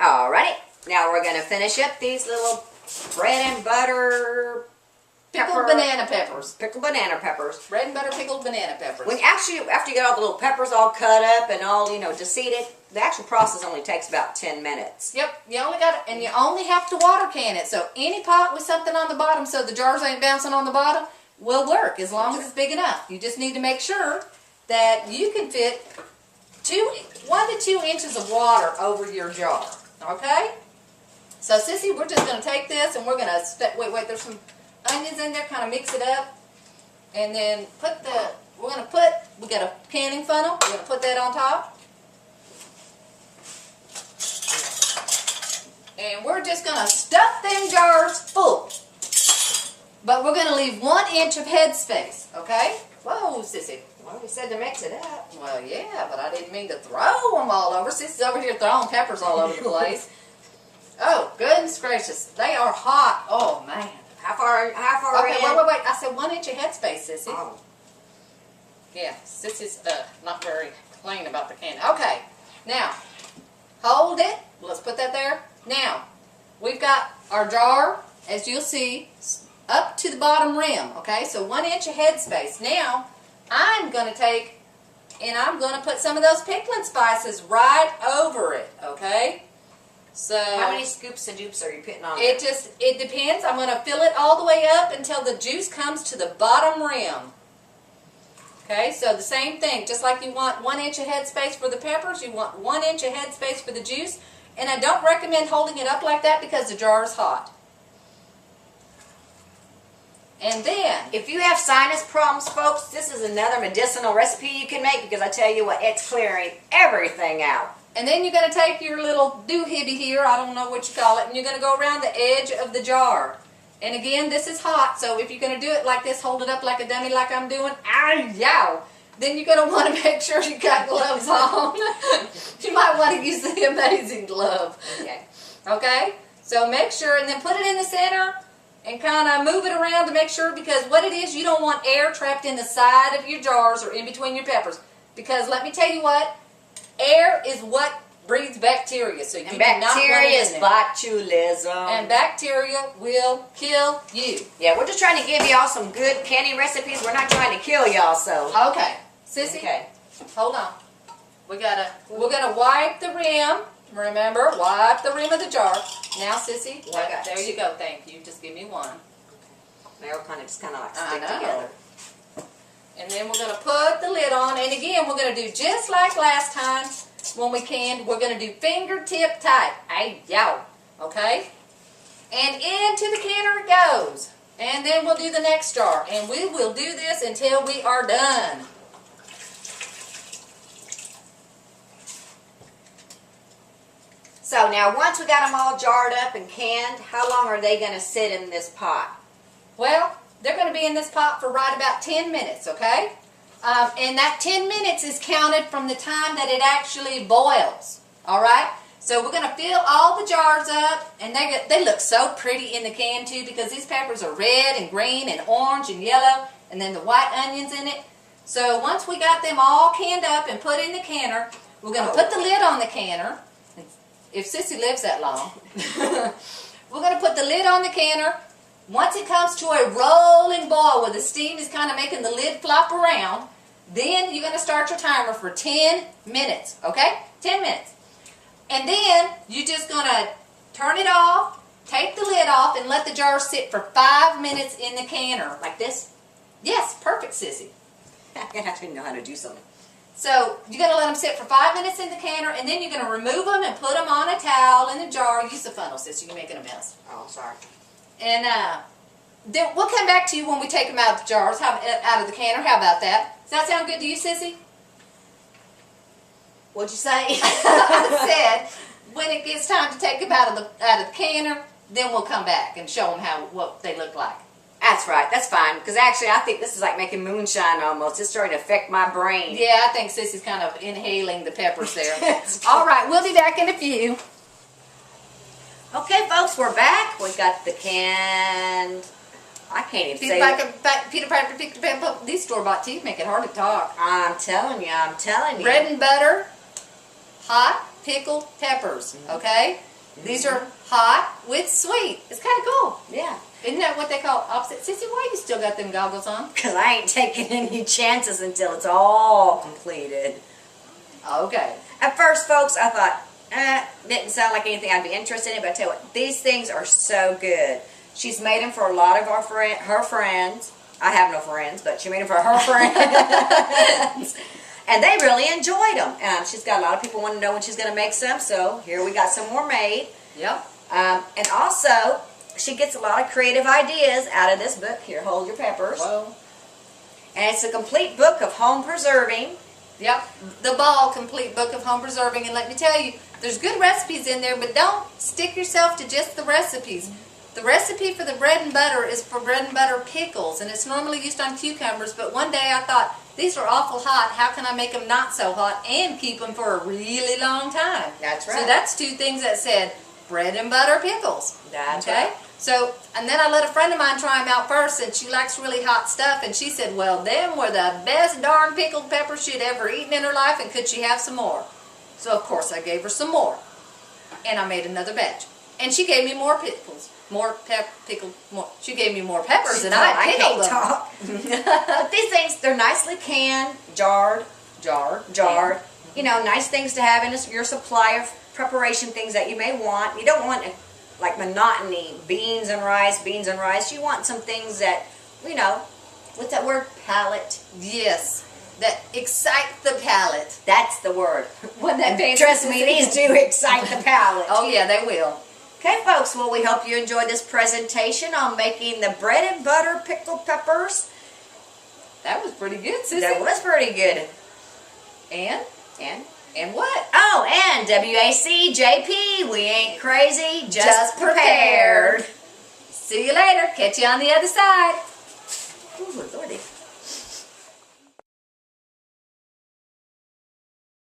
Alrighty, now we're going to finish up these little bread and butter Pickled banana peppers. Pickled banana peppers. Bread and butter pickled banana peppers. When actually, after you get all the little peppers all cut up and all, de-seeded, the actual process only takes about 10 minutes. Yep, you only have to water can it. So any pot with something on the bottom so the jars ain't bouncing on the bottom will work as long as it's big enough. You just need to make sure that you can fit 1 to 2 inches of water over your jar. Okay? So Sissy, we're just going to take this and we're going to, wait, there's some onions in there, kind of mix it up. And then we got a canning funnel, we're going to put that on top. And we're just going to stuff them jars full. But we're going to leave 1 inch of head space, okay? Whoa, Sissy. Well, we said to mix it up. Well, yeah, but I didn't mean to throw them all over. Sissy's over here throwing peppers all over the place. Oh, goodness gracious. They are hot. Oh, man. How far okay, in? wait. I said 1 inch of head space, Sissy. Oh. Yeah, Sissy's not very clean about the candy. Okay, now, hold it. Let's put that there. Now, we've got our jar, as you'll see, up to the bottom rim. Okay, so 1 inch of head space. Now, I'm going to take and I'm going to put some of those pickling spices right over it. Okay. So how many scoops and dupes are you putting on? It depends. I'm going to fill it all the way up until the juice comes to the bottom rim. Okay, so the same thing. Just like you want 1 inch of head space for the peppers, you want 1 inch of head space for the juice. And I don't recommend holding it up like that because the jar is hot. And then, if you have sinus problems, folks, this is another medicinal recipe you can make because I tell you what, it's clearing everything out. And then you're going to take your little doohickey here, I don't know what you call it, and you're going to go around the edge of the jar. And again, this is hot, so if you're going to do it like this, hold it up like a dummy like I'm doing, yow, then you're going to want to make sure you got gloves on. You might want to use the amazing glove. Okay? So make sure, and then put it in the center and kind of move it around to make sure, because what it is, you don't want air trapped in the side of your jars or in between your peppers. Because let me tell you what, air is what breeds bacteria. So you do not want bacteria it is in there. botulism. And bacteria will kill you. Yeah, we're just trying to give y'all some good candy recipes. We're not trying to kill y'all, so. Okay. Sissy, okay. Hold on. We're gonna wipe the rim. Remember, wipe the rim of the jar. Now, Sissy, there you go. Thank you. Just give me one. They'll just kind of like stick together. And then we're gonna put the lid on. And again, we're gonna do just like last time when we canned. We're gonna do fingertip tight. Okay? And into the canner it goes. And then we'll do the next jar. And we will do this until we are done. So now once we got them all jarred up and canned, how long are they going to sit in this pot? Well, they're going to be in this pot for right about 10 minutes, okay? And that 10 minutes is counted from the time that it actually boils, all right? So we're going to fill all the jars up, and they look so pretty in the can too because these peppers are red and green and orange and yellow, and then the white onions in it. So once we got them all canned up and put in the canner, we're going to put the lid on the canner. If Sissy lives that long. We're going to put the lid on the canner. Once it comes to a rolling boil where the steam is kind of making the lid flop around, then you're going to start your timer for 10 minutes, okay? 10 minutes. And then you're just going to turn it off, take the lid off, and let the jar sit for 5 minutes in the canner. Like this? Yes, perfect, Sissy. I'm going to have to know how to do something. So you're going to let them sit for 5 minutes in the canner, and then you're going to remove them and put them on a towel in a jar. Use the funnel, Sissy. You're making a mess. Oh, sorry. And then we'll come back to you when we take them out of the jars, out of the canner. How about that? Does that sound good to you, Sissy? What'd you say? I said when it gets time to take them out of the canner, then we'll come back and show them what they look like. That's right. That's fine. Because actually, I think this is like making moonshine almost. It's starting to affect my brain. Yeah, I think Sissy's kind of inhaling the peppers there. All right, we'll be back in a few. Okay, folks, we're back. We got the canned. I can't even say. Peter Piper picked the pepper. These store-bought teeth make it hard to talk. I'm telling you. Bread and butter, hot pickled peppers. Okay. These are hot with sweet. It's kind of cool. Yeah. Isn't that what they call opposite? Sissy, why you still got them goggles on? Because I ain't taking any chances until it's all completed. Okay. At first, folks, I thought, didn't sound like anything I'd be interested in, but I tell you what, these things are so good. She's made them for a lot of her friends. I have no friends, but she made them for her friends. And they really enjoyed them. She's got a lot of people wanting to know when she's going to make some, so here we got some more made. Yep. And also, she gets a lot of creative ideas out of this book. Here, hold your peppers. Whoa. And it's a complete book of home preserving. Yep. The Ball Complete Book of Home Preserving. And let me tell you, there's good recipes in there, but don't stick yourself to just the recipes. The recipe for the bread and butter is for bread and butter pickles, and it's normally used on cucumbers, but one day I thought, these are awful hot. How can I make them not so hot and keep them for a really long time? That's right. So that's two things that said bread and butter pickles. That's okay? right. So, and then I let a friend of mine try them out first, and she likes really hot stuff, and she said, well, them were the best darn pickled peppers she'd ever eaten in her life, and could she have some more? So, of course, I gave her some more, and I made another batch. And she gave me more pickles. Pickled more. She gave me more peppers than I pickled them. Talk. These things, they're nicely canned, jarred. You know, nice things to have in your supply of preparation things that you may want. You don't want like monotony, beans and rice. You want some things that, you know, what's that word? Palate. Yes, that excite the palate. That's the word. And trust me, these do excite the palate. Oh yeah, they will. Okay, folks, well, we hope you enjoyed this presentation on making the bread and butter pickled peppers. That was pretty good, Sissy. That was pretty good. And what? Oh, and WACJP, we ain't crazy, just prepared. See you later. Catch you on the other side. Ooh, Lordy.